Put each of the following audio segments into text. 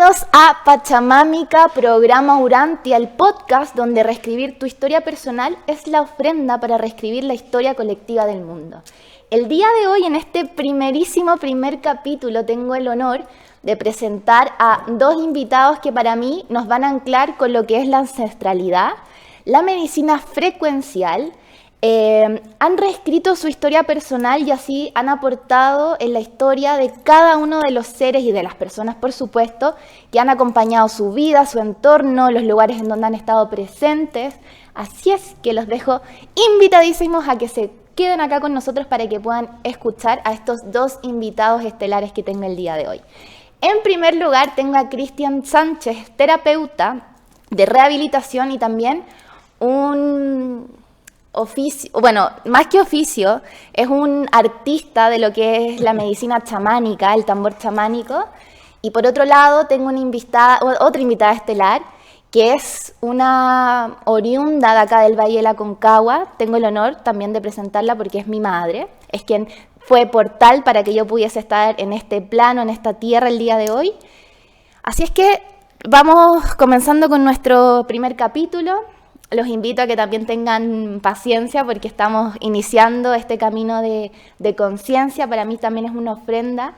Bienvenidos a Pachamámica, programa Urantia, el podcast donde reescribir tu historia personal es la ofrenda para reescribir la historia colectiva del mundo. El día de hoy, en este primer capítulo, tengo el honor de presentar a dos invitados que para mí nos van a anclar con lo que es la ancestralidad, la medicina frecuencial. Han reescrito su historia personal y así han aportado en la historia de cada uno de los seres y de las personas, por supuesto, que han acompañado su vida, su entorno, los lugares en donde han estado presentes. Así es que los dejo invitadísimos a que se queden acá con nosotros para que puedan escuchar a estos dos invitados estelares que tengo el día de hoy. En primer lugar, tengo a Cristian Sánchez, terapeuta de rehabilitación y también un oficio, bueno, más que oficio, es un artista de lo que es la medicina chamánica, el tambor chamánico. Y por otro lado, tengo otra invitada estelar, que es una oriunda de acá del Valle de la Aconcagua. Tengo el honor también de presentarla porque es mi madre, es quien fue portal para que yo pudiese estar en este plano, en esta tierra el día de hoy. Así es que vamos comenzando con nuestro primer capítulo. Los invito a que también tengan paciencia porque estamos iniciando este camino de conciencia. Para mí también es una ofrenda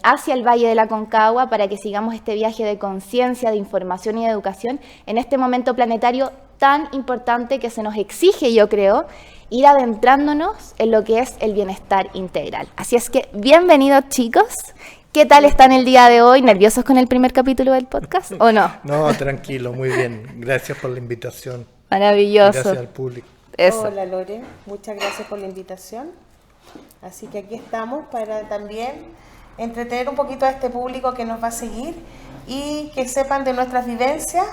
hacia el Valle de la Aconcagua para que sigamos este viaje de conciencia, de información y de educación en este momento planetario tan importante que se nos exige, yo creo, ir adentrándonos en lo que es el bienestar integral. Así es que bienvenidos, chicos. ¿Qué tal están el día de hoy? ¿Nerviosos con el primer capítulo del podcast o no? No, tranquilo, muy bien. Gracias por la invitación. Maravilloso. Gracias al público. Eso. Hola Lore, muchas gracias por la invitación. Así que aquí estamos para también entretener un poquito a este público que nos va a seguir y que sepan de nuestras vivencias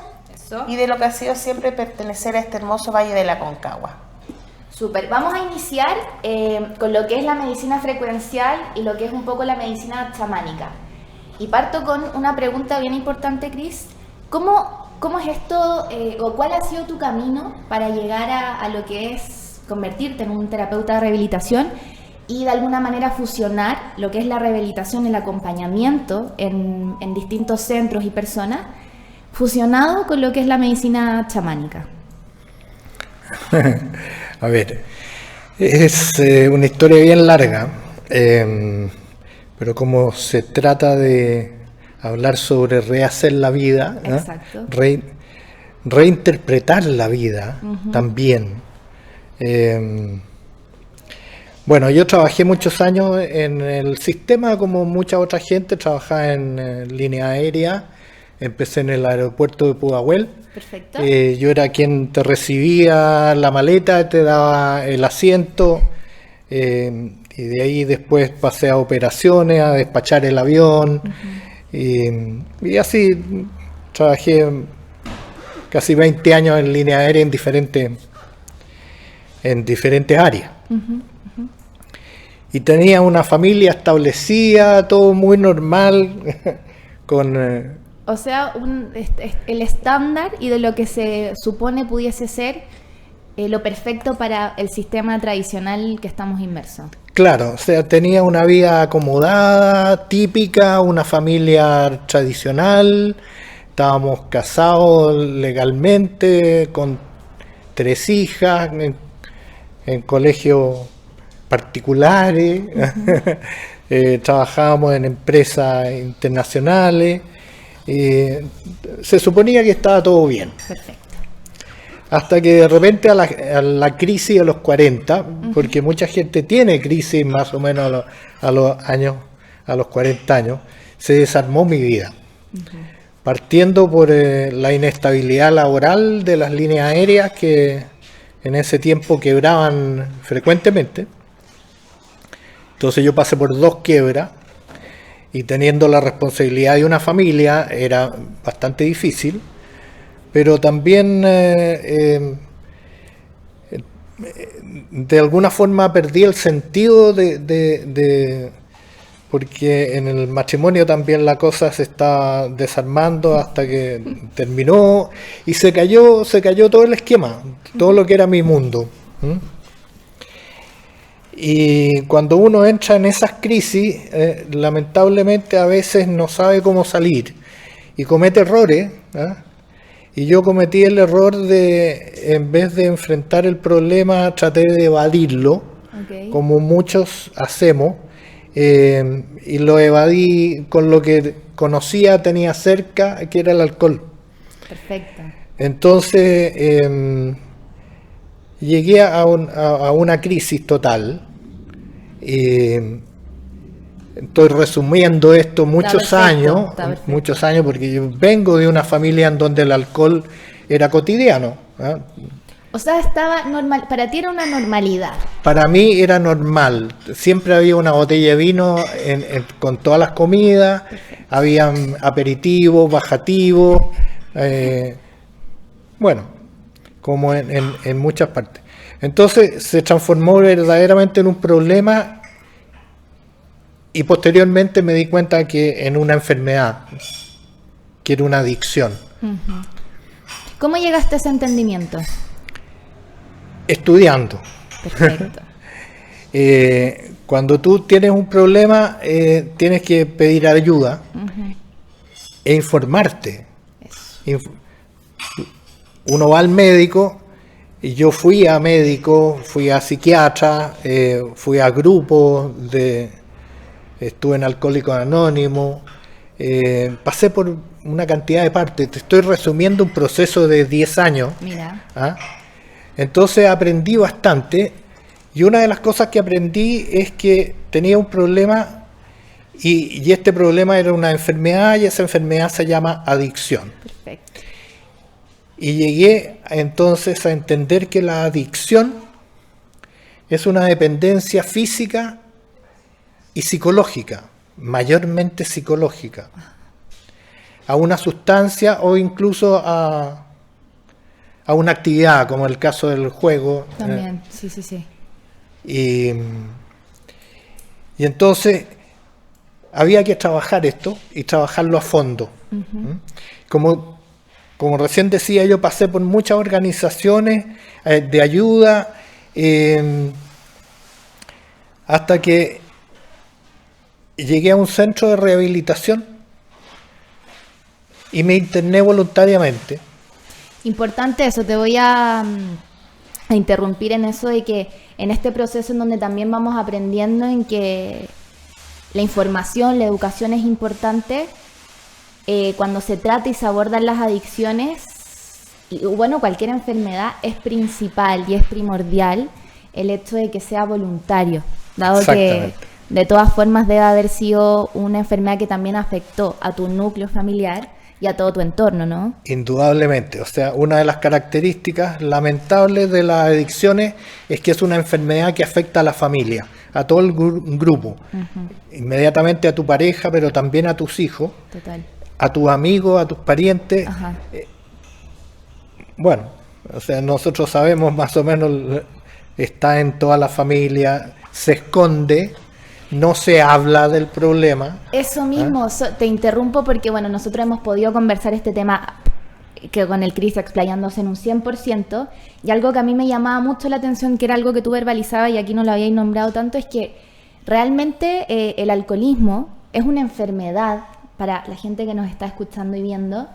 y de lo que ha sido siempre pertenecer a este hermoso Valle de la Aconcagua. Súper, vamos a iniciar con lo que es la medicina frecuencial y lo que es un poco la medicina chamánica. Y parto con una pregunta bien importante, Cris. ¿Cómo es esto o cuál ha sido tu camino para llegar a lo que es convertirte en un terapeuta de rehabilitación y de alguna manera fusionar lo que es la rehabilitación, el acompañamiento en distintos centros y personas, fusionado con lo que es la medicina chamánica? A ver, es una historia bien larga, pero como se trata de hablar sobre rehacer la vida, exacto, reinterpretar la vida también. Bueno, yo trabajé muchos años en el sistema, como mucha otra gente, trabajaba en línea aérea. Empecé en el aeropuerto de Pudahuel. Perfecto. Yo era quien te recibía la maleta, te daba el asiento, y de ahí después pasé a operaciones, a despachar el avión, y así trabajé casi 20 años en línea aérea en diferentes áreas. Y tenía una familia establecida, todo muy normal, con... O sea, el estándar y de lo que se supone pudiese ser lo perfecto para el sistema tradicional que estamos inmersos. Claro, o sea, tenía una vida acomodada, típica, una familia tradicional, estábamos casados legalmente, con 3 hijas, en colegios particulares, trabajábamos en empresas internacionales. Se suponía que estaba todo bien. Perfecto. Hasta que de repente a la crisis de los 40, porque mucha gente tiene crisis más o menos a los 40 años, se desarmó mi vida. Partiendo por la inestabilidad laboral de las líneas aéreas que en ese tiempo quebraban frecuentemente. Entonces yo pasé por 2 quiebras. Y teniendo la responsabilidad de una familia era bastante difícil, pero también de alguna forma perdí el sentido porque en el matrimonio también la cosa se está desarmando hasta que terminó y se cayó todo el esquema, todo lo que era mi mundo. Y cuando uno entra en esas crisis, lamentablemente a veces no sabe cómo salir. y comete errores, ¿ah? Y yo cometí el error de, en vez de enfrentar el problema, traté de evadirlo, como muchos hacemos, y lo evadí con lo que conocía, tenía cerca, que era el alcohol. Perfecto. Entonces, llegué a una crisis total. Estoy resumiendo esto muchos años, porque yo vengo de una familia en donde el alcohol era cotidiano, ¿eh? O sea, estaba normal, para ti era una normalidad. Para mí era normal, siempre había una botella de vino con todas las comidas, habían aperitivos, bajativos, bueno, como en muchas partes. Entonces se transformó verdaderamente en un problema y posteriormente me di cuenta que en una enfermedad, que era una adicción. ¿Cómo llegaste a ese entendimiento? Estudiando. Perfecto. Cuando tú tienes un problema, tienes que pedir ayuda e informarte. Uno va al médico, y yo fui a médico, fui a psiquiatra, fui a grupos estuve en Alcohólicos Anónimos, pasé por una cantidad de partes. Te estoy resumiendo un proceso de 10 años. Mira. ¿Ah? Entonces aprendí bastante, y una de las cosas que aprendí es que tenía un problema, y este problema era una enfermedad, y esa enfermedad se llama adicción. Perfecto. Y llegué entonces a entender que la adicción es una dependencia física y psicológica, mayormente psicológica, a una sustancia o incluso a una actividad, como el caso del juego. También, sí. Y entonces había que trabajar esto y trabajarlo a fondo. Como recién decía, yo pasé por muchas organizaciones de ayuda, hasta que llegué a un centro de rehabilitación y me interné voluntariamente. Importante eso, te voy a interrumpir en eso de que en este proceso en donde también vamos aprendiendo en que la información, la educación es importante, cuando se trata y se abordan las adicciones, y bueno, cualquier enfermedad, es principal y es primordial el hecho de que sea voluntario, dado que de todas formas debe haber sido una enfermedad que también afectó a tu núcleo familiar y a todo tu entorno, ¿no? Indudablemente, o sea, una de las características lamentables de las adicciones es que es una enfermedad que afecta a la familia, a todo el grupo, inmediatamente a tu pareja, pero también a tus hijos, a tus amigos, a tus parientes. Bueno, o sea, nosotros sabemos más o menos, está en toda la familia, se esconde, no se habla del problema. Eso mismo, te interrumpo porque, bueno, nosotros hemos podido conversar este tema que con el Cris explayándose en un 100%, y algo que a mí me llamaba mucho la atención, que era algo que tú verbalizabas y aquí no lo habíais nombrado tanto, es que realmente el alcoholismo es una enfermedad para la gente que nos está escuchando y viendo,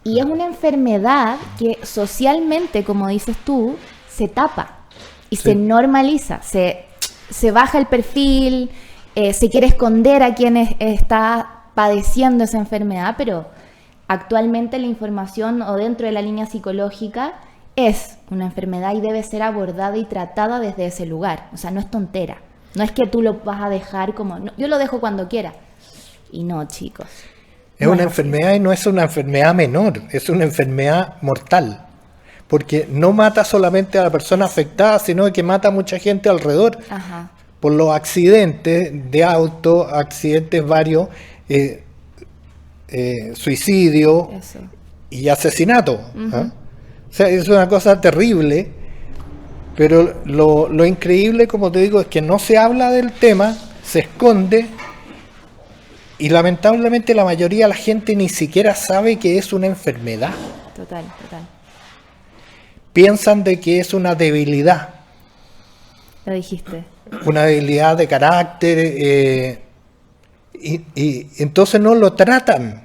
y es una enfermedad que socialmente, como dices tú, se tapa y se normaliza, se baja el perfil, se quiere esconder a quien está padeciendo esa enfermedad, pero actualmente la información o dentro de la línea psicológica es una enfermedad y debe ser abordada y tratada desde ese lugar. O sea, no es tontera. No es que tú lo vas a dejar como... No, yo lo dejo cuando quiera. Y no, chicos. Es una enfermedad, y no es una enfermedad menor, es una enfermedad mortal. Porque no mata solamente a la persona afectada, sino que mata a mucha gente alrededor. Por los accidentes de auto, accidentes varios, suicidio y asesinato. O sea, es una cosa terrible, pero lo increíble, como te digo, es que no se habla del tema, se esconde, y lamentablemente la mayoría de la gente ni siquiera sabe que es una enfermedad. Total. Piensan de que es una debilidad. Lo dijiste. Una debilidad de carácter, y entonces no lo tratan.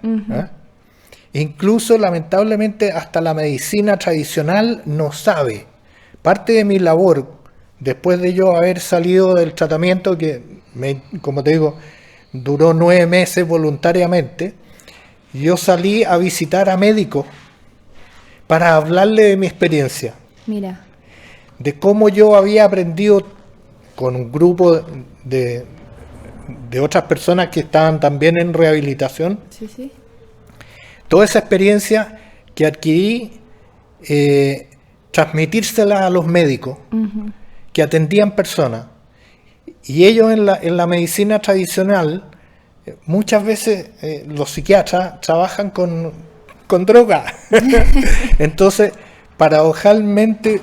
Incluso, lamentablemente, hasta la medicina tradicional no sabe. Parte de mi labor, después de yo haber salido del tratamiento, como te digo, duró 9 meses voluntariamente, yo salí a visitar a médicos para hablarle de mi experiencia. Mira. De cómo yo había aprendido con un grupo de otras personas que estaban también en rehabilitación. Sí, sí. Toda esa experiencia que adquirí, transmitírsela a los médicos que atendían personas. Y ellos en la medicina tradicional, muchas veces los psiquiatras trabajan con droga. Entonces, paradojalmente,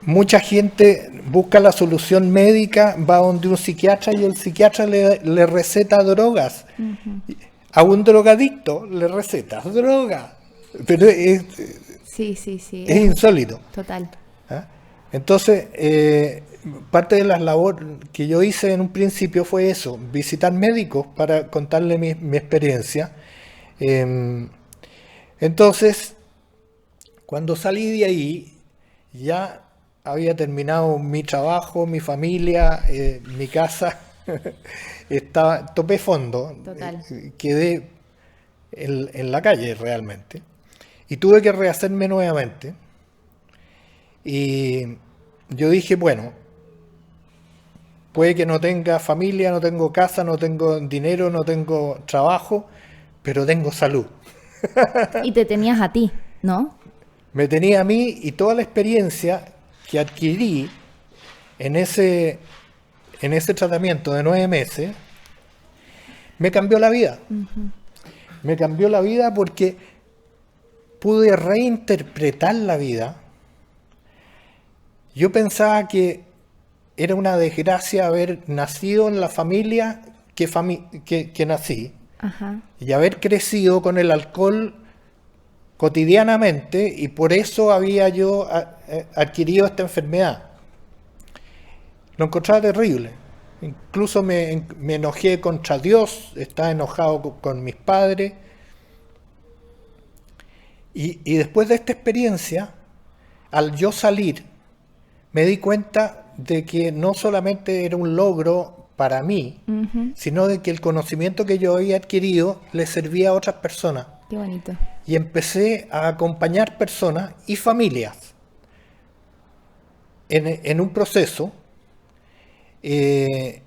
mucha gente busca la solución médica, va donde un psiquiatra y el psiquiatra le receta drogas. A un drogadicto le receta droga. Pero sí. es insólito. Total. ¿Ah? Entonces, parte de las labores que yo hice en un principio fue eso, visitar médicos para contarle mi experiencia. Entonces, cuando salí de ahí, ya había terminado mi trabajo, mi familia, mi casa. Topé fondo. Total. Quedé en la calle realmente. Y tuve que rehacerme nuevamente. Y yo dije, bueno, puede que no tenga familia, no tengo casa, no tengo dinero, no tengo trabajo, pero tengo salud. Y te tenías a ti, ¿no? Me tenía a mí, y toda la experiencia que adquirí en ese tratamiento de 9 meses, me cambió la vida. Me cambió la vida porque pude reinterpretar la vida. Yo pensaba que era una desgracia haber nacido en la familia que nací. Ajá. Y haber crecido con el alcohol cotidianamente, y por eso había yo adquirido esta enfermedad. Lo encontraba terrible. Incluso me enojé contra Dios, estaba enojado con mis padres. Y después de esta experiencia, al yo salir, me di cuenta de que no solamente era un logro para mí, sino de que el conocimiento que yo había adquirido le servía a otras personas. Qué bonito. Y empecé a acompañar personas y familias en un proceso. Y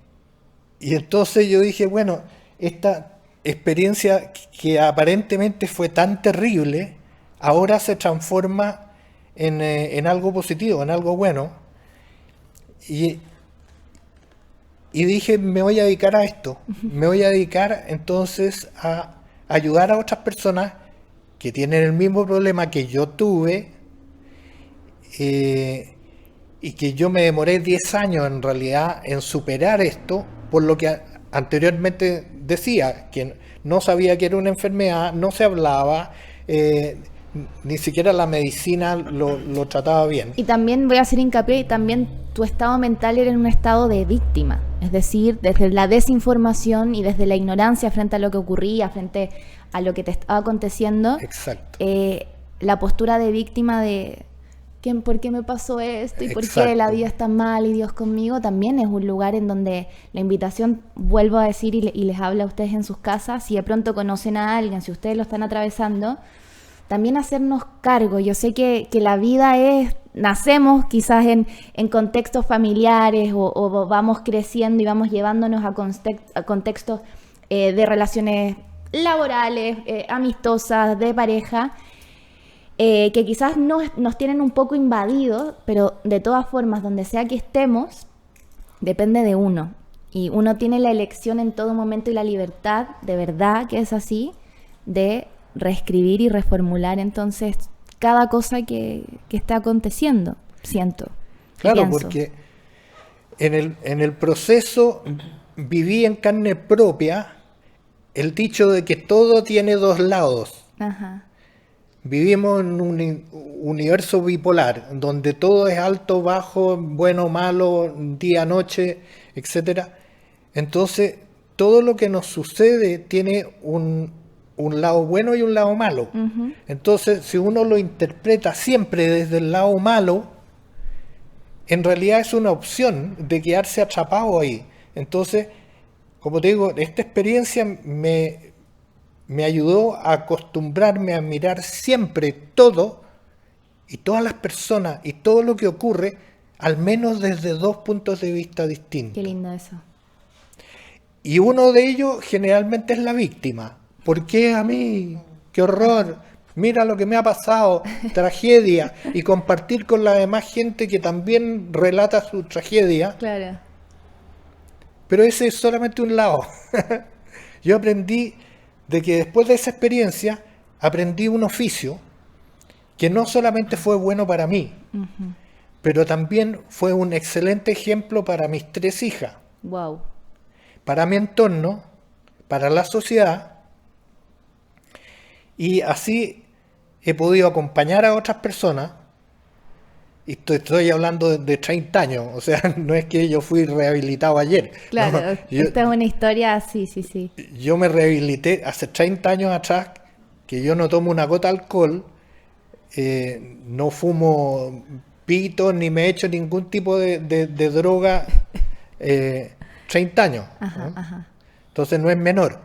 entonces yo dije, bueno, esta experiencia que aparentemente fue tan terrible, ahora se transforma en algo positivo, en algo bueno. Y dije, me voy a dedicar a esto. Me voy a dedicar entonces a ayudar a otras personas que tienen el mismo problema que yo tuve, y que yo me demoré 10 años en realidad en superar esto, por lo que anteriormente decía, que no sabía que era una enfermedad, no se hablaba, ni siquiera la medicina lo trataba bien. Y también voy a hacer hincapié, y también tu estado mental era en un estado de víctima, es decir, desde la desinformación y desde la ignorancia frente a lo que ocurría, frente a lo que te estaba aconteciendo. Exacto. La postura de víctima de ¿por qué me pasó esto? ¿Y por qué la vida está mal y Dios conmigo? También es un lugar en donde la invitación, vuelvo a decir, y les habla a ustedes en sus casas, si de pronto conocen a alguien, si ustedes lo están atravesando, también hacernos cargo. Yo sé que la vida nacemos quizás en contextos familiares o vamos creciendo y vamos llevándonos a contextos de relaciones laborales, amistosas, de pareja, que quizás nos tienen un poco invadidos, pero de todas formas, donde sea que estemos, depende de uno. Y uno tiene la elección en todo momento y la libertad, de verdad que es así, de reescribir y reformular entonces cada cosa que está aconteciendo, siento. Claro, porque en el proceso viví en carne propia el dicho de que todo tiene dos lados. Ajá. Vivimos en un universo bipolar, donde todo es alto, bajo, bueno, malo, día, noche, etcétera. Entonces, todo lo que nos sucede tiene un lado bueno y un lado malo. Entonces, si uno lo interpreta siempre desde el lado malo, en realidad es una opción de quedarse atrapado ahí. Entonces, como te digo, esta experiencia me ayudó a acostumbrarme a mirar siempre todo y todas las personas y todo lo que ocurre, al menos desde dos puntos de vista distintos. Qué lindo eso. Y uno de ellos generalmente es la víctima. ¿Por qué a mí? ¡Qué horror! Mira lo que me ha pasado, tragedia. Y compartir con la demás gente que también relata su tragedia. Claro. Pero ese es solamente un lado. Yo aprendí de que después de esa experiencia, aprendí un oficio que no solamente fue bueno para mí, pero también fue un excelente ejemplo para mis 3 hijas. Wow. Para mi entorno, para la sociedad, y así he podido acompañar a otras personas, y estoy hablando de 30 años, o sea, no es que yo fui rehabilitado ayer. Claro, no, esta es una historia, sí. Yo me rehabilité hace 30 años atrás, que yo no tomo una gota de alcohol, no fumo pito, ni me he hecho ningún tipo de droga, 30 años. Ajá. Entonces no es menor.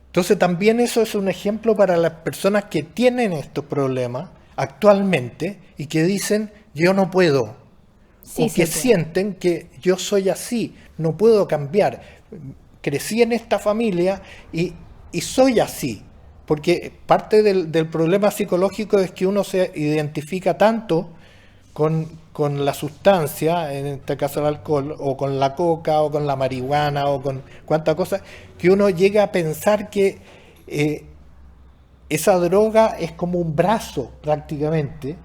Entonces también eso es un ejemplo para las personas que tienen estos problemas actualmente y que dicen yo no puedo, o que sienten que yo soy así, no puedo cambiar. Crecí en esta familia y soy así, porque parte del problema psicológico es que uno se identifica tanto con la sustancia, en este caso el alcohol, o con la coca, o con la marihuana, o con cuántas cosas, que uno llega a pensar que esa droga es como un brazo prácticamente,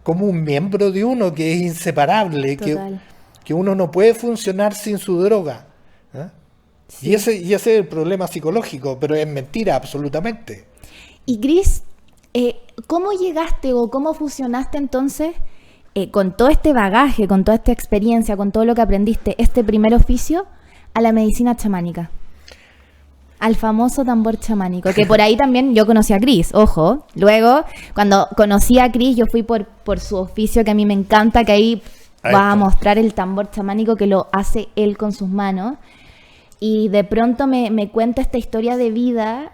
como un miembro de uno que es inseparable, que uno no puede funcionar sin su droga. Sí. Y ese es el problema psicológico, pero es mentira absolutamente. Y Cris, ¿cómo llegaste o cómo fusionaste entonces con todo este bagaje, con toda esta experiencia, con todo lo que aprendiste, este primer oficio, a la medicina chamánica? Al famoso tambor chamánico, que por ahí también yo conocí a Cris, ojo. Luego, cuando conocí a Cris, yo fui por su oficio, que a mí me encanta, que ahí va a mostrar el tambor chamánico que lo hace él con sus manos. Y de pronto me cuenta esta historia de vida,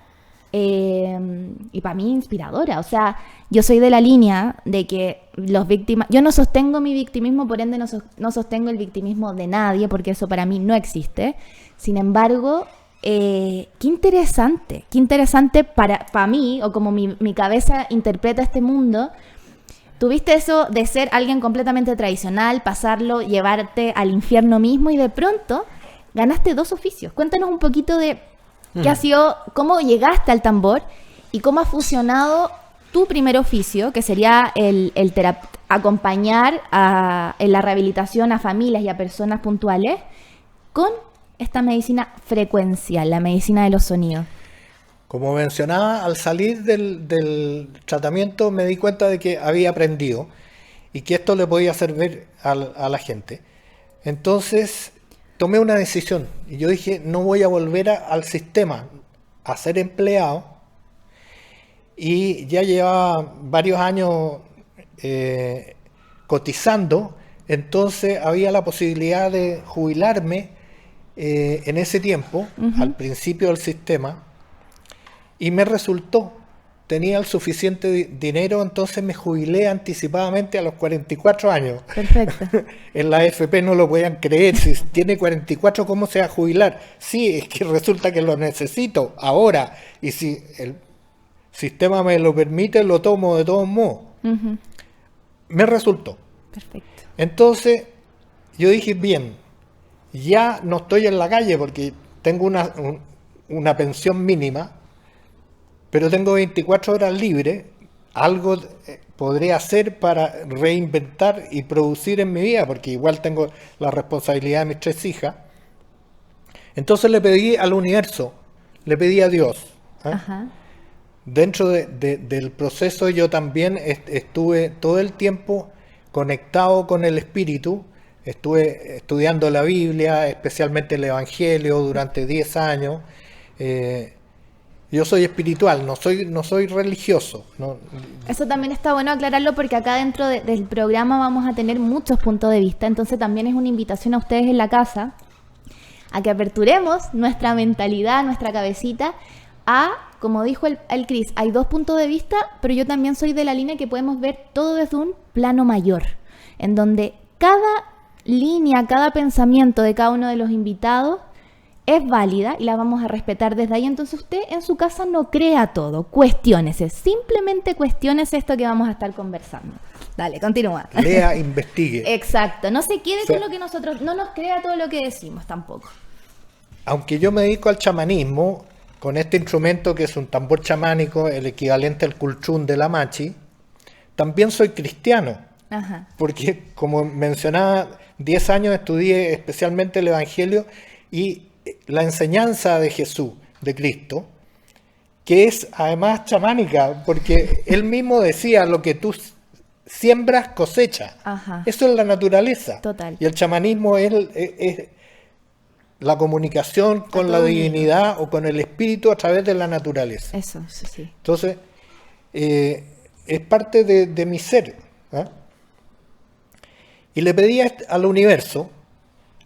y para mí inspiradora. O sea, yo soy de la línea de que yo no sostengo mi victimismo, por ende no sostengo el victimismo de nadie, porque eso para mí no existe. Sin embargo, qué interesante para mí, o como mi cabeza interpreta este mundo. Tuviste eso de ser alguien completamente tradicional, pasarlo, llevarte al infierno mismo, y de pronto ganaste 2 oficios. Cuéntanos un poquito de qué ha sido, cómo llegaste al tambor y cómo ha fusionado tu primer oficio, que sería el acompañar en la rehabilitación a familias y a personas puntuales, con esta medicina frecuencial, la medicina de los sonidos. Como mencionaba, al salir del tratamiento me di cuenta de que había aprendido y que esto le podía servir a la gente. Entonces tomé una decisión y yo dije, no voy a volver al sistema a ser empleado, y ya llevaba varios años cotizando, entonces había la posibilidad de jubilarme en ese tiempo, al principio del sistema, y me resultó, tenía el suficiente dinero, entonces me jubilé anticipadamente a los 44 años. Perfecto. En la AFP no lo podían creer, si tiene 44, ¿cómo se va a jubilar? Sí, es que resulta que lo necesito ahora, y si el sistema me lo permite, lo tomo de todos modos. Me resultó. Perfecto. Entonces, yo dije, bien, ya no estoy en la calle porque tengo una pensión mínima, pero tengo 24 horas libres, algo podré hacer para reinventar y producir en mi vida, porque igual tengo la responsabilidad de mis 3 hijas. Entonces le pedí al universo, le pedí a Dios. Ajá. Dentro del proceso yo también estuve todo el tiempo conectado con el Espíritu, estuve estudiando la Biblia, especialmente el Evangelio, durante 10 años, Yo soy espiritual, no soy religioso. No. Eso también está bueno aclararlo porque acá dentro del programa vamos a tener muchos puntos de vista, entonces también es una invitación a ustedes en la casa a que aperturemos nuestra mentalidad, nuestra cabecita a, como dijo el Cris, hay 2 puntos de vista, pero yo también soy de la línea que podemos ver todo desde un plano mayor, en donde cada línea, cada pensamiento de cada uno de los invitados es válida y la vamos a respetar desde ahí. Entonces usted en su casa no crea todo, cuestiónese, simplemente cuestiónese esto que vamos a estar conversando. Dale, continúa. Lea, investigue. Exacto, no se quede con lo que nosotros, no nos crea todo lo que decimos tampoco. Aunque yo me dedico al chamanismo, con este instrumento que es un tambor chamánico, el equivalente al culchún de la machi, también soy cristiano. Ajá. Porque, como mencionaba, 10 años estudié especialmente el Evangelio y la enseñanza de Jesús, de Cristo, que es además chamánica, porque él mismo decía, lo que tú siembras, cosecha. Ajá. Eso es la naturaleza. Total. Y el chamanismo es la comunicación con la divinidad o con el espíritu a través de la naturaleza. Eso, sí. Entonces, es parte de mi ser. ¿Eh? Y le pedí al universo,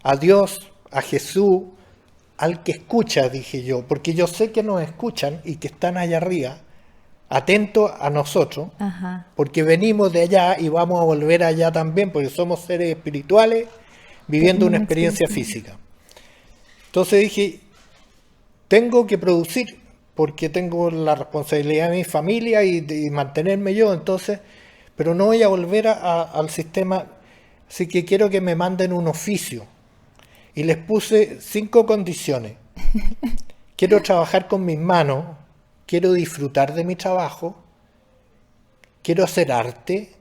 a Dios, a Jesús, al que escucha, dije yo, porque yo sé que nos escuchan y que están allá arriba, atentos a nosotros, Ajá. porque venimos de allá y vamos a volver allá también, porque somos seres espirituales viviendo una experiencia física. Entonces dije, tengo que producir, porque tengo la responsabilidad de mi familia y mantenerme yo, entonces, pero no voy a volver al sistema, así que quiero que me manden un oficio. Y les puse 5 condiciones. Quiero trabajar con mis manos, quiero disfrutar de mi trabajo, quiero hacer arte,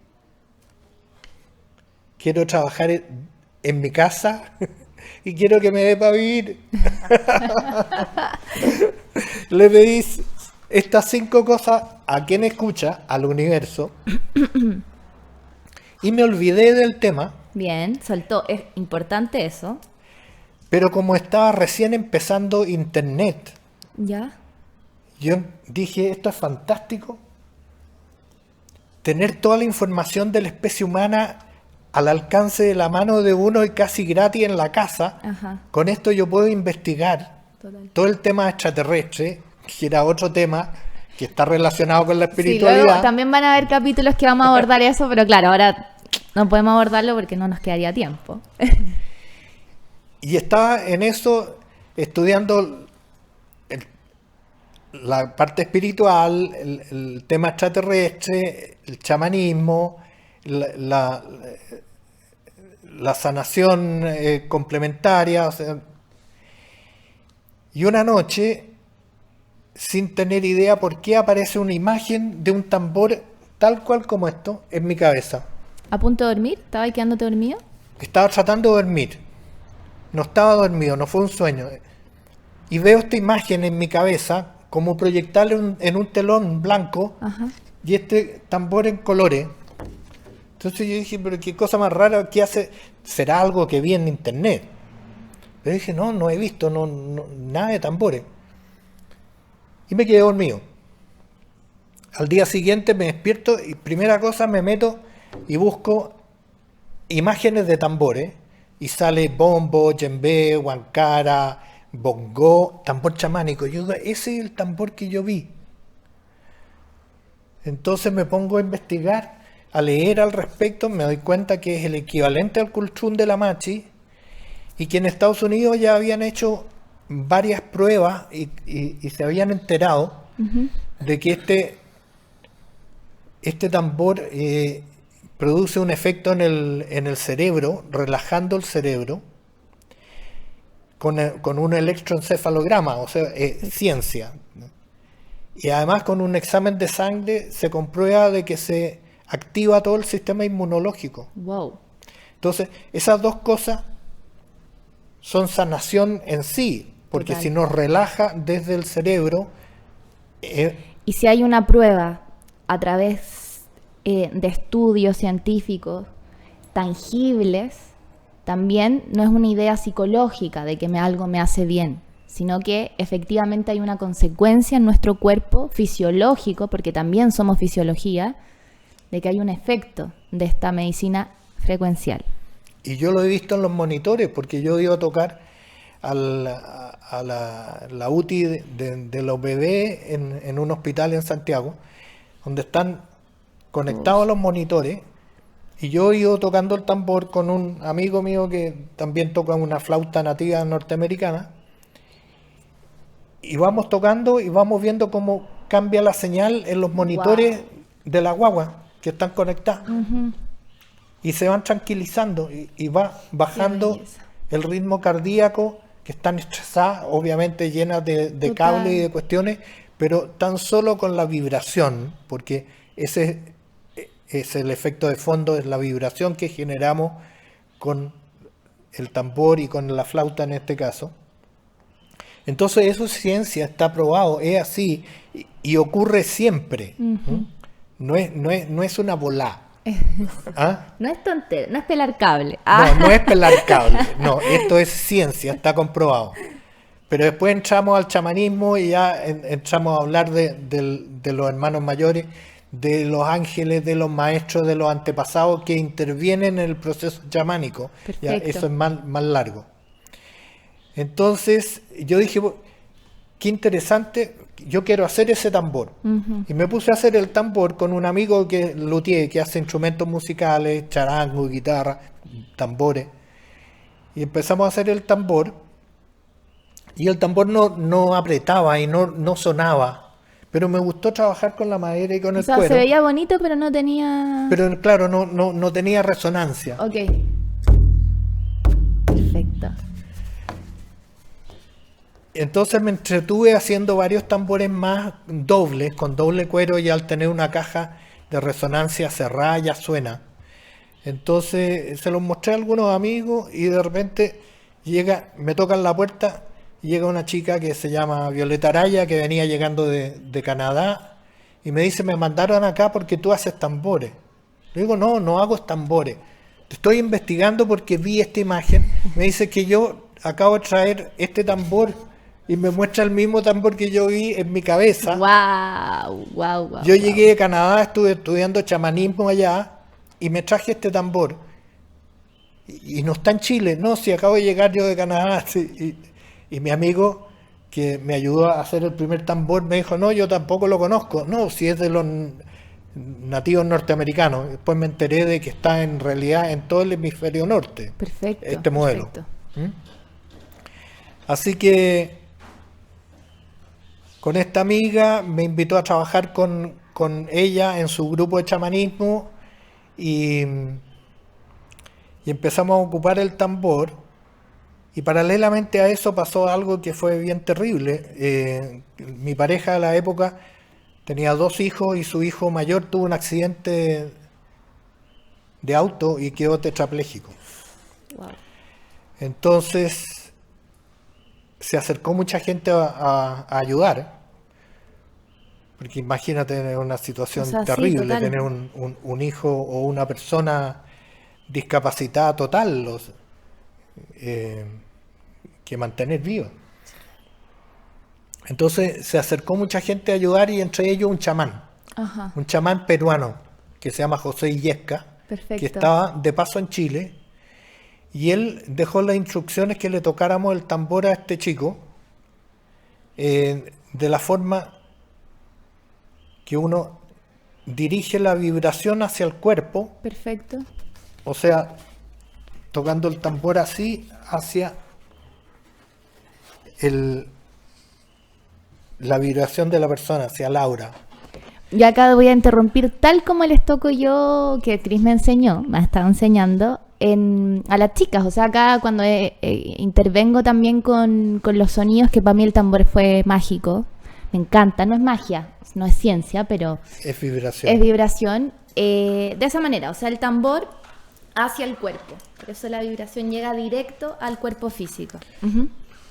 quiero trabajar en mi casa y quiero que me dé para vivir. Le pedí estas 5 cosas a quien escucha, al universo, y me olvidé del tema. Bien, soltó, es importante eso. Pero como estaba recién empezando internet, Ya. yo dije, esto es fantástico. Tener toda la información de la especie humana al alcance de la mano de uno y casi gratis en la casa. Ajá. Con esto yo puedo investigar todo el tema extraterrestre, que era otro tema que está relacionado con la espiritualidad. Sí, luego también van a haber capítulos que vamos a abordar eso, pero claro, ahora no podemos abordarlo porque no nos quedaría tiempo. Y estaba en eso estudiando la parte espiritual, el tema extraterrestre, el chamanismo, la sanación complementaria. O sea, y una noche, sin tener idea por qué, aparece una imagen de un tambor tal cual como esto en mi cabeza. ¿A punto de dormir? ¿Estaba quedándote dormido? Estaba tratando de dormir. No estaba dormido, no fue un sueño. Y veo esta imagen en mi cabeza como proyectarle en un telón blanco. Ajá. Y este tambor en colores. Entonces yo dije, pero qué cosa más rara, ¿qué hace? ¿Será algo que vi en internet? Pero dije, no he visto nada de tambores. Y me quedé dormido. Al día siguiente me despierto y primera cosa me meto y busco imágenes de tambores. Y sale bombo, djembe, huancara, bongo, tambor chamánico. Yo digo, ese es el tambor que yo vi. Entonces me pongo a investigar, a leer al respecto, me doy cuenta que es el equivalente al culchún de la machi y que en Estados Unidos ya habían hecho varias pruebas y se habían enterado de que este tambor produce un efecto en el cerebro, relajando el cerebro, con un electroencefalograma, o sea, ciencia. Y además con un examen de sangre se comprueba de que se activa todo el sistema inmunológico. Wow. Entonces, esas 2 cosas son sanación en sí, porque Total. si nos relaja desde el cerebro... Y si hay una prueba a través de estudios científicos tangibles, también no es una idea psicológica de que algo me hace bien, sino que efectivamente hay una consecuencia en nuestro cuerpo fisiológico, porque también somos fisiología, de que hay un efecto de esta medicina frecuencial. Y yo lo he visto en los monitores, porque yo iba a tocar a la UTI de los bebés en un hospital en Santiago, donde están conectados los monitores, y yo he ido tocando el tambor con un amigo mío que también toca una flauta nativa norteamericana, y vamos tocando y vamos viendo cómo cambia la señal en los monitores de la guagua que están conectadas. Y se van tranquilizando y va bajando el ritmo cardíaco, que están estresadas, obviamente llenas de cables y de cuestiones, pero tan solo con la vibración, porque ese es el efecto de fondo, es la vibración que generamos con el tambor y con la flauta en este caso. Entonces eso es ciencia, está probado, es así y ocurre siempre. No es una volá. ¿Ah? No es tontero, no es pelar cable. No es pelar cable, no, esto es ciencia, está comprobado. Pero después entramos al chamanismo y ya entramos a hablar de los hermanos mayores, de los ángeles, de los maestros, de los antepasados que intervienen en el proceso chamánico. Ya, eso es más largo. Entonces yo dije, qué interesante, yo quiero hacer ese tambor. Y me puse a hacer el tambor con un amigo que es luthier, que hace instrumentos musicales, charango, guitarra, tambores. Y empezamos a hacer el tambor, y el tambor no apretaba y no sonaba. Pero me gustó trabajar con la madera y con el cuero. Se veía bonito, pero no tenía... Pero claro, no tenía resonancia. Ok. Perfecto. Entonces me entretuve haciendo varios tambores más dobles, con doble cuero, y al tener una caja de resonancia cerrada ya suena. Entonces se los mostré a algunos amigos y de repente me tocan la puerta y llega una chica que se llama Violeta Araya, que venía llegando de Canadá, y me dice, me mandaron acá porque tú haces tambores. Le digo, no hago tambores. Te estoy investigando porque vi esta imagen. Me dice que yo acabo de traer este tambor. Y me muestra el mismo tambor que yo vi en mi cabeza. Wow. Yo llegué de Canadá, estuve estudiando chamanismo allá y me traje este tambor. Y no está en Chile. No, si acabo de llegar yo de Canadá. Sí, y mi amigo que me ayudó a hacer el primer tambor me dijo, no, yo tampoco lo conozco. No, si es de los nativos norteamericanos. Después me enteré de que está en realidad en todo el hemisferio norte. Perfecto. Este modelo. Así que con esta amiga me invitó a trabajar con ella en su grupo de chamanismo y empezamos a ocupar el tambor, y paralelamente a eso pasó algo que fue bien terrible. Mi pareja de la época tenía 2 hijos y su hijo mayor tuvo un accidente de auto y quedó tetrapléjico. Entonces se acercó mucha gente a ayudar, porque imagínate una situación terrible, sí, tener un hijo o una persona discapacitada total, que mantener viva. Entonces se acercó mucha gente a ayudar, y entre ellos un chamán, un chamán peruano que se llama José Illesca, que estaba de paso en Chile. Y él dejó las instrucciones que le tocáramos el tambor a este chico de la forma que uno dirige la vibración hacia el cuerpo. Perfecto. O sea, tocando el tambor así hacia la vibración de la persona, hacia el aura. Y acá voy a interrumpir, tal como les toco yo, que Cris me enseñó, me ha estado enseñando a las chicas. O sea, acá cuando intervengo también con los sonidos, que para mí el tambor fue mágico, me encanta, no es magia, no es ciencia, pero es vibración. Es vibración, de esa manera, o sea, el tambor hacia el cuerpo, por eso la vibración llega directo al cuerpo físico.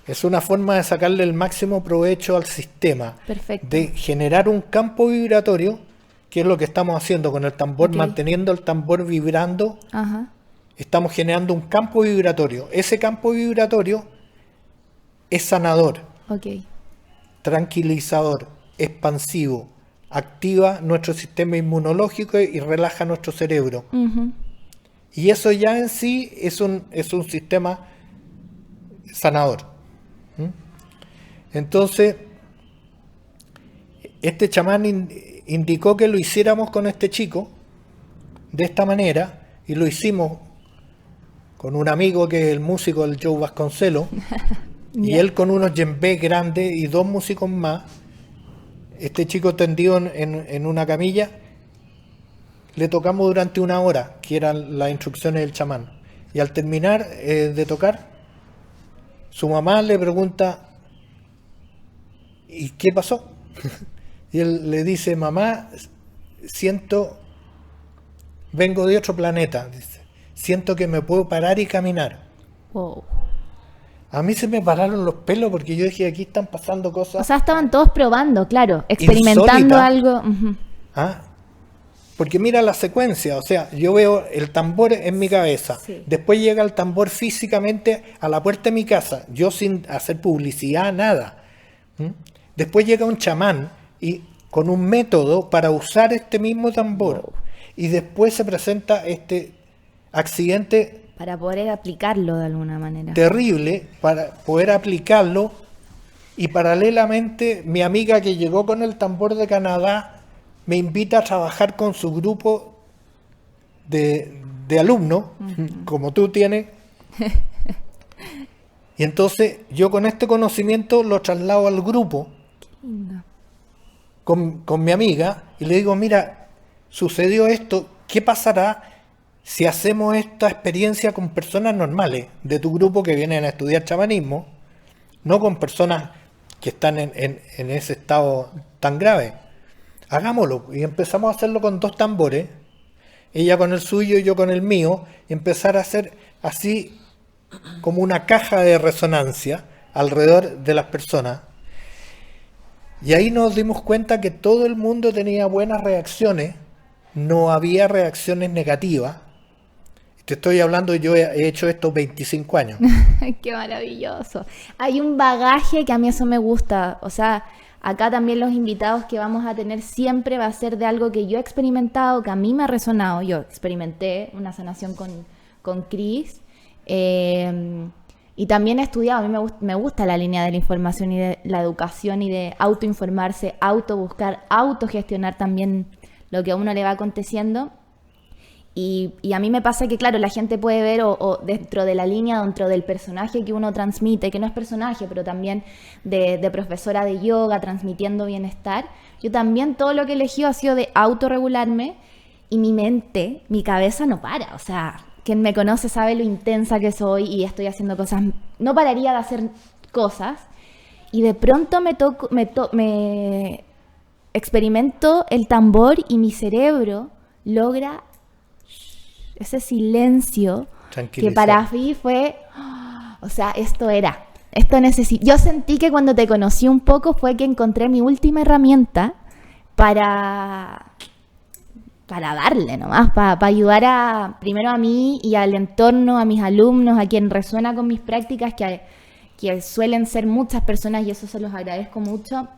Es una forma de sacarle el máximo provecho al sistema. Perfecto. De generar un campo vibratorio, que es lo que estamos haciendo con el tambor, manteniendo el tambor vibrando. Estamos generando un campo vibratorio. Ese campo vibratorio es sanador. Ok. tranquilizador, expansivo, activa nuestro sistema inmunológico y relaja nuestro cerebro. Ujú. Y eso ya en sí es un sistema sanador. ¿Mm? Entonces, este chamán indicó que lo hiciéramos con este chico de esta manera, y lo hicimos con un amigo que es el músico, el Joe Vasconcelos, y Ya. él con unos djembés grandes y 2 músicos más. Este chico tendido en una camilla, le tocamos durante 1 hora, que eran las instrucciones del chamán. Y al terminar de tocar, su mamá le pregunta, ¿y qué pasó? Y él le dice, mamá, vengo de otro planeta, dice, siento que me puedo parar y caminar. Wow. A mí se me pararon los pelos porque yo dije, aquí están pasando O cosas. sea, estaban todos probando, claro, experimentando Insólita. algo. Ujú. ¿Ah? Porque mira la secuencia, o sea, yo veo el tambor en mi cabeza, Sí. después llega el tambor físicamente a la puerta de mi casa, yo sin hacer publicidad, nada. ¿Mm? Después llega un chamán y con un método para usar este mismo tambor. Wow. Y después se presenta este accidente Para poder aplicarlo de alguna manera. terrible para poder aplicarlo, y paralelamente mi amiga que llegó con el tambor de Canadá me invita a trabajar con su grupo de alumnos, como tú tienes, y entonces yo con este conocimiento lo traslado al grupo Lindo. con mi amiga y le digo, mira, sucedió esto, ¿qué pasará si hacemos esta experiencia con personas normales de tu grupo que vienen a estudiar chamanismo, no con personas que están en ese estado tan grave? Hagámoslo. Y empezamos a hacerlo con 2 tambores, ella con el suyo y yo con el mío, y empezar a hacer así como una caja de resonancia alrededor de las personas. Y ahí nos dimos cuenta que todo el mundo tenía buenas reacciones, no había reacciones negativas. Te estoy hablando, yo he hecho esto 25 años. Qué maravilloso. Hay un bagaje que a mí eso me gusta. O sea, acá también los invitados que vamos a tener siempre va a ser de algo que yo he experimentado, que a mí me ha resonado. Yo experimenté una sanación con Cris. Y también he estudiado. A mí me gusta la línea de la información y de la educación y de autoinformarse, autobuscar, autogestionar también lo que a uno le va aconteciendo. Y a mí me pasa que, claro, la gente puede ver o dentro de la línea, dentro del personaje que uno transmite, que no es personaje, pero también de profesora de yoga, transmitiendo bienestar. Yo también todo lo que he elegido ha sido de autorregularme, y mi mente, mi cabeza no para. O sea, quien me conoce sabe lo intensa que soy y estoy haciendo cosas, no pararía de hacer cosas. Y de pronto me experimento el tambor y mi cerebro logra ese silencio que para mí fue, o sea, esto necesito. Yo sentí que cuando te conocí un poco fue que encontré mi última herramienta para darle nomás, para ayudar primero a mí y al entorno, a mis alumnos, a quien resuena con mis prácticas, que suelen ser muchas personas, y eso se los agradezco mucho.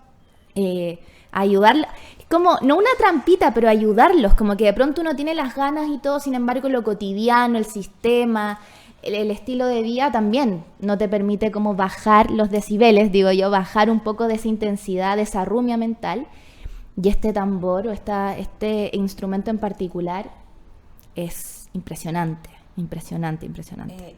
Ayudarla, como no una trampita, pero ayudarlos, como que de pronto uno tiene las ganas y todo, sin embargo lo cotidiano, el sistema, el estilo de vida también no te permite como bajar los decibeles, digo yo, bajar un poco de esa intensidad, de esa rumia mental. Y este tambor o este instrumento en particular es impresionante.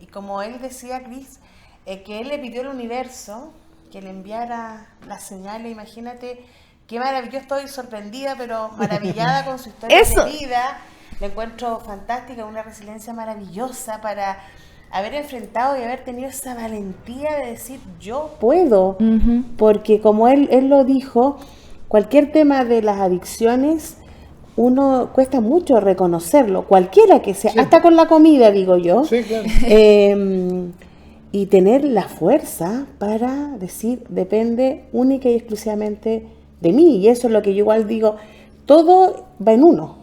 Y como él decía, Cris, que él le pidió al universo que le enviara las señales. Imagínate qué maravilloso, estoy sorprendida, pero maravillada con su historia Eso. de vida. La encuentro fantástica, una resiliencia maravillosa para haber enfrentado y haber tenido esa valentía de decir yo puedo. Ujú. Porque como él lo dijo, cualquier tema de las adicciones, uno cuesta mucho reconocerlo, cualquiera que sea, Sí. hasta con la comida, digo yo. Sí, claro. Y tener la fuerza para decir, depende única y exclusivamente de mí. Y eso es lo que yo igual digo, todo va en uno.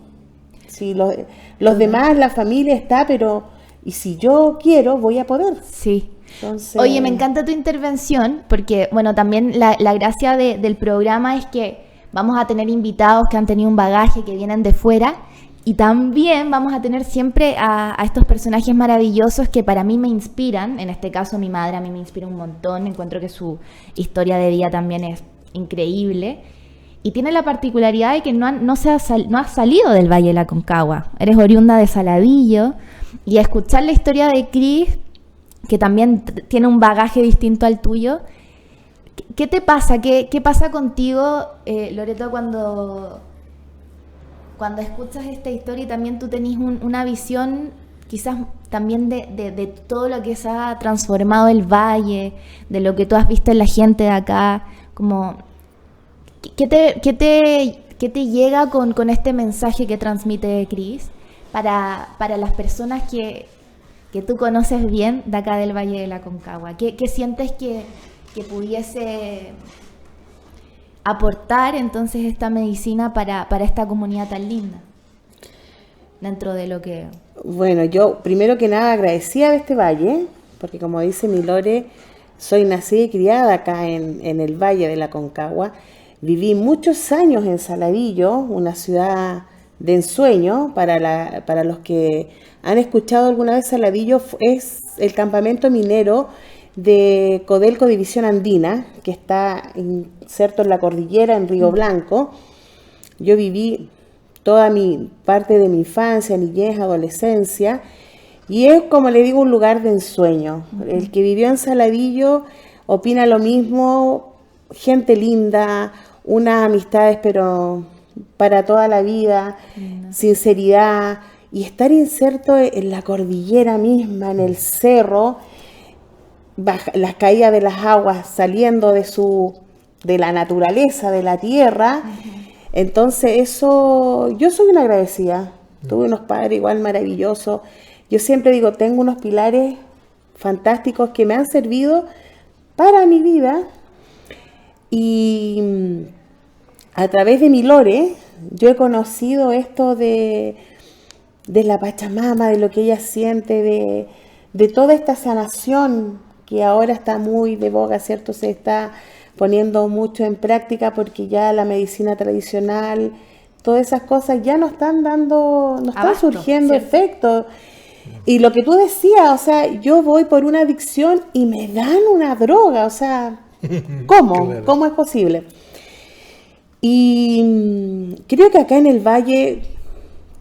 Si los demás, la familia está, pero y si yo quiero, voy a poder. Sí. Entonces, Oye, me encanta tu intervención porque, bueno, también la gracia del programa es que vamos a tener invitados que han tenido un bagaje, que vienen de fuera, y también vamos a tener siempre a estos personajes maravillosos que para mí me inspiran. En este caso, mi madre a mí me inspira un montón. Encuentro que su historia de vida también es increíble. Y tiene la particularidad de que no has salido del Valle de la Aconcagua. Eres oriunda de Saladillo. Y a escuchar la historia de Cris, que también tiene un bagaje distinto al tuyo, ¿qué te pasa? ¿Qué pasa contigo, Loreto, cuando escuchas esta historia y también tú tenés una visión quizás también de todo lo que se ha transformado el valle, de lo que tú has visto en la gente de acá? Como, ¿qué te llega con este mensaje que transmite Cris para las personas que tú conoces bien de acá del Valle de la Aconcagua? ¿Qué sientes que pudiese aportar entonces esta medicina para esta comunidad tan linda? Dentro de lo que... Bueno, yo primero que nada agradecida de este valle, porque como dice mi Lore, soy nacida y criada acá en el Valle de la Aconcagua. Viví muchos años en Saladillo, una ciudad de ensueño. Para los que han escuchado alguna vez Saladillo, es el campamento minero de Codelco División Andina, que está inserto en la cordillera, en Río Blanco. Yo viví toda mi parte de mi infancia, niñez, adolescencia, y es, como le digo, un lugar de ensueño. El que vivió en Saladillo opina lo mismo, gente linda, unas amistades pero para toda la vida, sinceridad, y estar inserto en la cordillera misma, en el cerro, las caídas de las aguas saliendo de la naturaleza, de la tierra. Entonces eso, yo soy una agradecida. Tuve unos padres igual maravillosos. Yo siempre digo, tengo unos pilares fantásticos que me han servido para mi vida, y a través de mi Lore yo he conocido esto de la Pachamama, de lo que ella siente, de toda esta sanación que ahora está muy de boga, ¿cierto? Se está poniendo mucho en práctica porque ya la medicina tradicional, todas esas cosas ya no están surgiendo efecto. Y lo que tú decías, o sea, yo voy por una adicción y me dan una droga, o sea, ¿cómo? Claro. ¿Cómo es posible? Y creo que acá en el Valle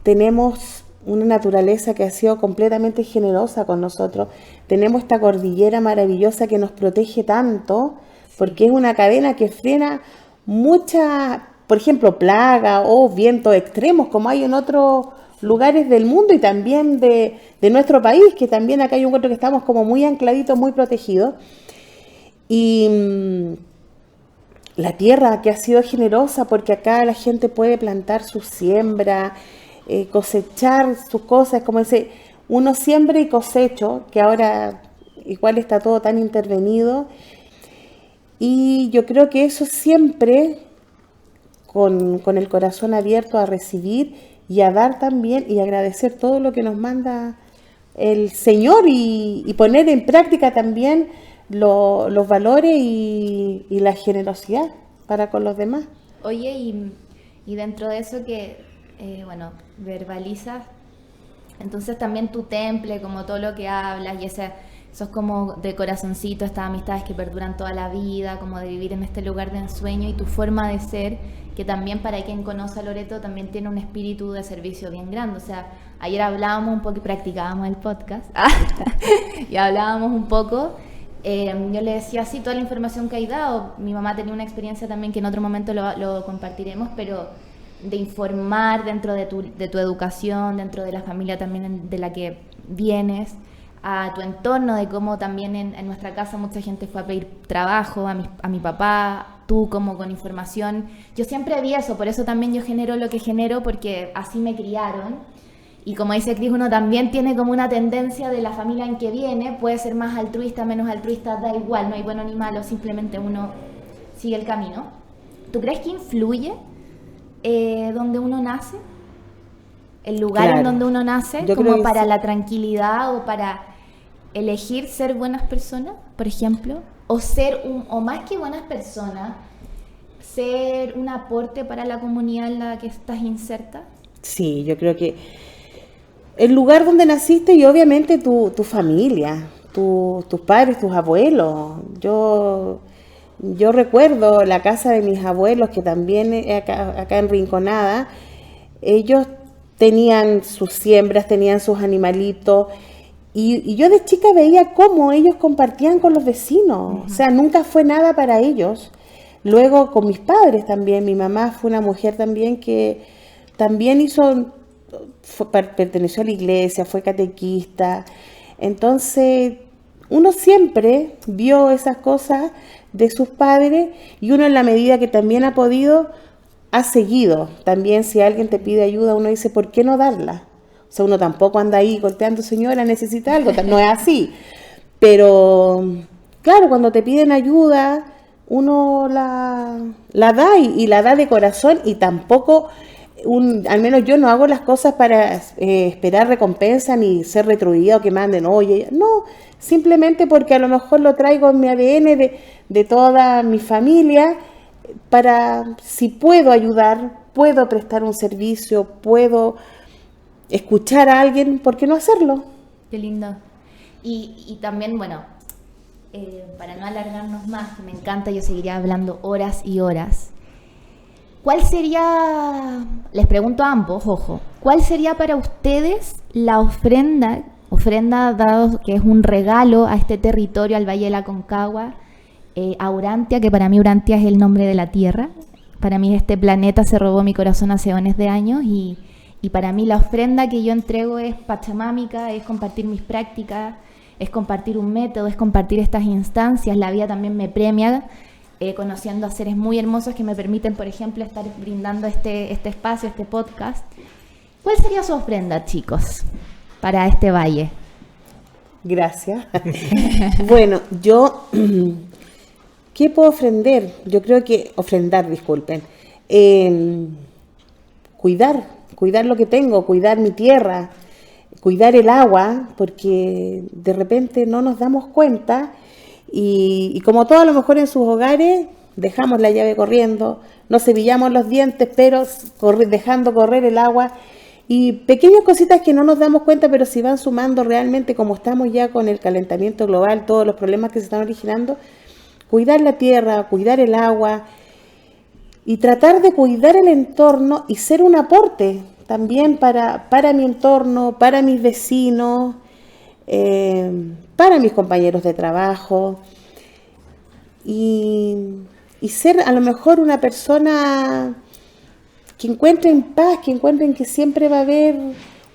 tenemos una naturaleza que ha sido completamente generosa con nosotros. Tenemos esta cordillera maravillosa que nos protege tanto, porque es una cadena que frena muchas, por ejemplo, plagas o vientos extremos, como hay en otros lugares del mundo y también de nuestro país, que también acá yo encuentro que estamos como muy ancladitos, muy protegidos. Y la tierra que ha sido generosa, porque acá la gente puede plantar su siembra, cosechar sus cosas, como dice, uno siembra y cosecho, que ahora igual está todo tan intervenido. Y yo creo que eso siempre con el corazón abierto a recibir y a dar también y agradecer todo lo que nos manda el Señor, y poner en práctica también los valores y la generosidad para con los demás. Oye, y dentro de eso que, verbalizas, entonces también tu temple, como todo lo que hablas, y sos como de corazoncito, estas amistades que perduran toda la vida, como de vivir en este lugar de ensueño, y tu forma de ser, que también para quien conoce a Loreto también tiene un espíritu de servicio bien grande. O sea, ayer hablábamos un poco y practicábamos el podcast, y hablábamos un poco. Yo le decía así toda la información que hay dado. Mi mamá tenía una experiencia también que en otro momento lo compartiremos, pero de informar dentro de tu educación, dentro de la familia también de la que vienes, a tu entorno, de cómo también en nuestra casa mucha gente fue a pedir trabajo, a mi papá, tú como con información. Yo siempre vi eso, por eso también yo genero lo que genero, porque así me criaron. Y como dice Cris, uno también tiene como una tendencia de la familia en que viene, puede ser más altruista, menos altruista, da igual, no hay bueno ni malo, simplemente uno sigue el camino. ¿Tú crees que influye donde uno nace? El lugar en donde uno nace, yo como para la tranquilidad o para elegir ser buenas personas, por ejemplo, o más que buenas personas, ser un aporte para la comunidad en la que estás inserta? Sí, yo creo que el lugar donde naciste y obviamente tu familia, tus padres, tus abuelos. Yo recuerdo la casa de mis abuelos, que también acá en Rinconada, ellos tenían sus siembras, tenían sus animalitos, y yo de chica veía cómo ellos compartían con los vecinos, o sea, nunca fue nada para ellos. Luego con mis padres también, mi mamá fue una mujer también que también perteneció a la iglesia, fue catequista, entonces uno siempre vio esas cosas de sus padres y uno en la medida que también ha podido, ha seguido. También si alguien te pide ayuda, uno dice, ¿por qué no darla? O sea, uno tampoco anda ahí golpeando, señora, necesita algo, no es así. Pero, claro, cuando te piden ayuda, uno la da y la da de corazón, y tampoco, al menos yo no hago las cosas para esperar recompensa ni ser retribuida o que manden, oye, no, simplemente porque a lo mejor lo traigo en mi ADN de toda mi familia, para, si puedo ayudar, puedo prestar un servicio, puedo escuchar a alguien, ¿por qué no hacerlo? Qué lindo. Y también, bueno, para no alargarnos más, que me encanta, yo seguiría hablando horas y horas. ¿Cuál sería, les pregunto a ambos, ojo, cuál sería para ustedes la ofrenda dado que es un regalo a este territorio, al Valle de la Concagua, a Urantia, que para mí Urantia es el nombre de la tierra? Para mí este planeta se robó mi corazón hace eones de años, y para mí la ofrenda que yo entrego es pachamámica, es compartir mis prácticas, es compartir un método, es compartir estas instancias. La vida también me premia conociendo a seres muy hermosos que me permiten, por ejemplo, estar brindando este espacio, este podcast. ¿Cuál sería su ofrenda, chicos, para este valle? Gracias. Bueno, yo, ¿qué puedo ofrendar, disculpen. Cuidar lo que tengo, cuidar mi tierra, cuidar el agua, porque de repente no nos damos cuenta y como todo a lo mejor en sus hogares dejamos la llave corriendo, nos cepillamos los dientes, pero dejando correr el agua, y pequeñas cositas que no nos damos cuenta, pero si van sumando realmente, como estamos ya con el calentamiento global, todos los problemas que se están originando, cuidar la tierra, cuidar el agua y tratar de cuidar el entorno y ser un aporte también para mi entorno, para mis vecinos, para mis compañeros de trabajo, y ser a lo mejor una persona que encuentren paz, que encuentren que siempre va a haber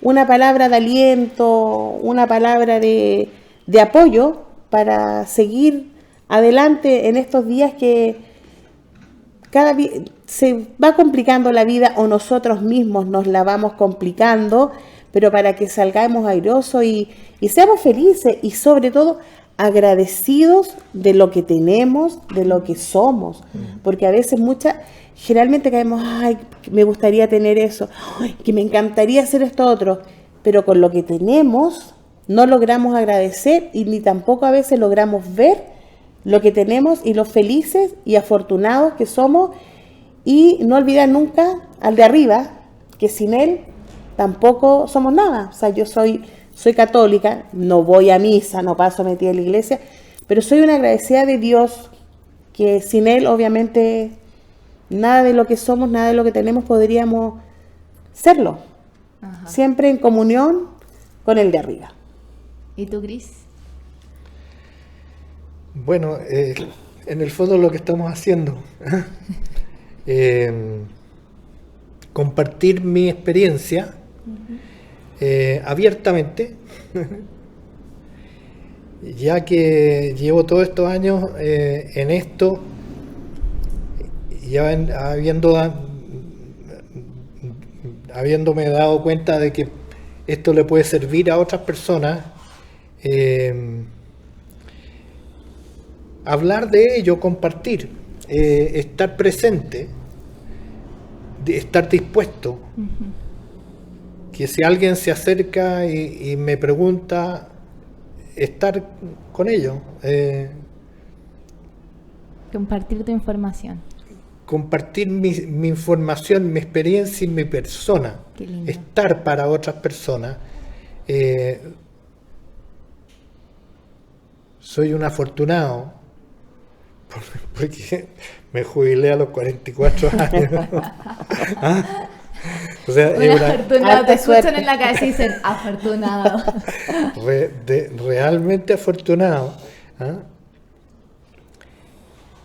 una palabra de aliento, una palabra de apoyo para seguir adelante en estos días que cada día se va complicando la vida, o nosotros mismos nos la vamos complicando, pero para que salgamos airosos y seamos felices, y sobre todo agradecidos de lo que tenemos, de lo que somos, porque a veces generalmente caemos, ay, me gustaría tener eso, ay, que me encantaría hacer esto otro, pero con lo que tenemos no logramos agradecer, y ni tampoco a veces logramos ver lo que tenemos y lo felices y afortunados que somos, y no olvidar nunca al de arriba, que sin él tampoco somos nada. O sea, yo soy católica, no voy a misa, no paso metida en la iglesia, pero soy una agradecida de Dios, que sin él obviamente nada de lo que somos, nada de lo que tenemos podríamos serlo. Ajá. Siempre en comunión con el de arriba. ¿Y tú, Cris? Bueno, en el fondo lo que estamos haciendo, compartir mi experiencia abiertamente, ya que llevo todos estos años en esto, ya habiéndome dado cuenta de que esto le puede servir a otras personas. Hablar de ello, compartir, estar presente, estar dispuesto. Que si alguien se acerca y me pregunta, estar con ellos, Compartir tu información. compartir mi información, mi experiencia y mi persona, Qué lindo. estar para otras personas. Soy un afortunado porque me jubilé a los 44 años. ¿Ah? O sea, Un es una- afortunado, te harta escuchan suerte. en la cabeza y dicen afortunado. realmente afortunado. ¿Ah?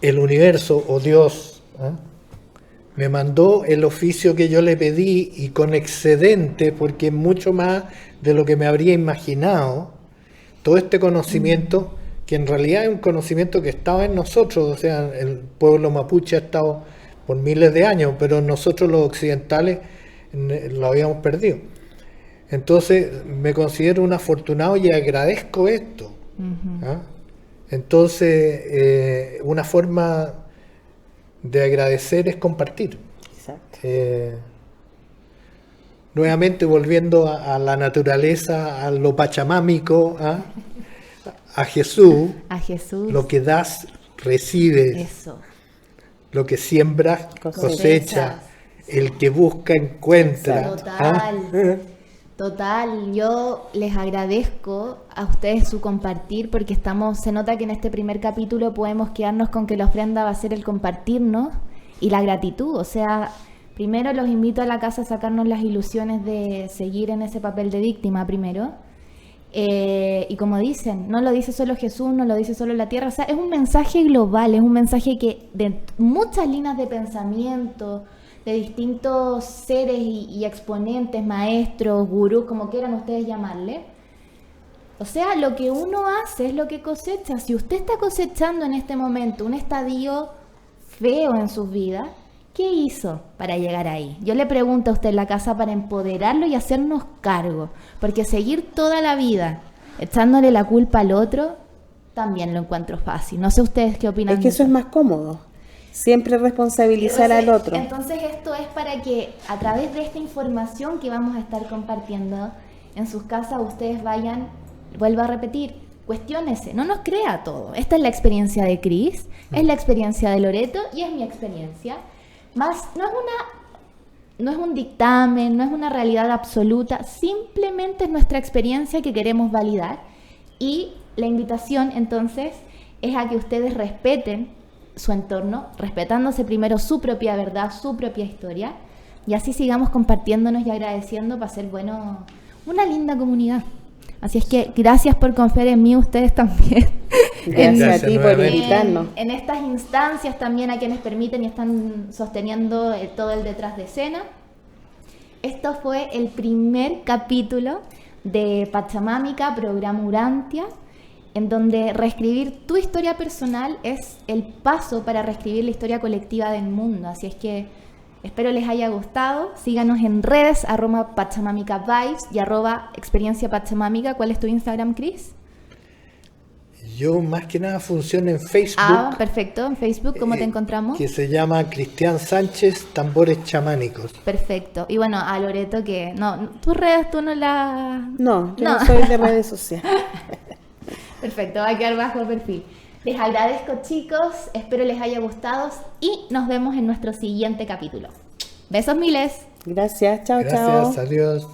El universo o Dios, ¿ah? me mandó el oficio que yo le pedí y con excedente, porque es mucho más de lo que me habría imaginado. Todo este conocimiento, que en realidad es un conocimiento que estaba en nosotros, o sea, el pueblo mapuche ha estado por miles de años, pero nosotros los occidentales lo habíamos perdido. Entonces me considero un afortunado y agradezco esto. ¿Ah? Entonces, una forma de agradecer es compartir. Exacto. Nuevamente volviendo a la naturaleza, a lo pachamámico, ¿ah? A Jesús, A Jesús. lo que das, recibes, Eso. lo que siembras, Cosechas. el que busca, encuentra. Total. Total, yo les agradezco a ustedes su compartir porque se nota que en este primer capítulo podemos quedarnos con que la ofrenda va a ser el compartirnos y la gratitud. O sea, primero los invito a la casa a sacarnos las ilusiones de seguir en ese papel de víctima primero. Y como dicen, no lo dice solo Jesús, no lo dice solo la tierra, o sea, es un mensaje global, es un mensaje que de muchas líneas de pensamiento, de distintos seres y exponentes, maestros, gurús, como quieran ustedes llamarle. O sea, lo que uno hace es lo que cosecha. Si usted está cosechando en este momento un estadio feo en sus vidas, ¿qué hizo para llegar ahí? Yo le pregunto a usted en la casa para empoderarlo y hacernos cargo, porque seguir toda la vida echándole la culpa al otro, también lo encuentro fácil. No sé ustedes qué opinan. Es que de eso es más cómodo. Siempre responsabilizar al otro. Entonces esto es para que a través de esta información que vamos a estar compartiendo en sus casas ustedes vayan, vuelvo a repetir, cuestiónese, no nos crea todo. Esta es la experiencia de Cris, es la experiencia de Loreto y es mi experiencia. Más, no es un dictamen, no es una realidad absoluta, simplemente es nuestra experiencia que queremos validar. Y la invitación entonces es a que ustedes respeten su entorno, respetándose primero su propia verdad, su propia historia, y así sigamos compartiéndonos y agradeciendo para ser, bueno, una linda comunidad. Así es que gracias por confiar en mí, ustedes también. Gracias a ti por nuevamente. invitarnos. En estas instancias también a quienes permiten y están sosteniendo todo el detrás de escena. Esto fue el primer capítulo de Pachamámica, programa Urantia, en donde reescribir tu historia personal es el paso para reescribir la historia colectiva del mundo. Así es que espero les haya gustado. Síganos en redes, @Pachamamica Vibes y @Experiencia Pachamámica. ¿Cuál es tu Instagram, Cris? Yo más que nada funciono en Facebook. Ah, perfecto. En Facebook, ¿cómo te encontramos? Que se llama Cristian Sánchez Tambores Chamánicos. Perfecto. Y bueno, a Loreto que... No, tus redes tú no las... No, yo no soy de redes sociales. Perfecto, va a quedar bajo perfil. Les agradezco, chicos, espero les haya gustado y nos vemos en nuestro siguiente capítulo. Besos miles. Gracias, chao, chao. Gracias, adiós.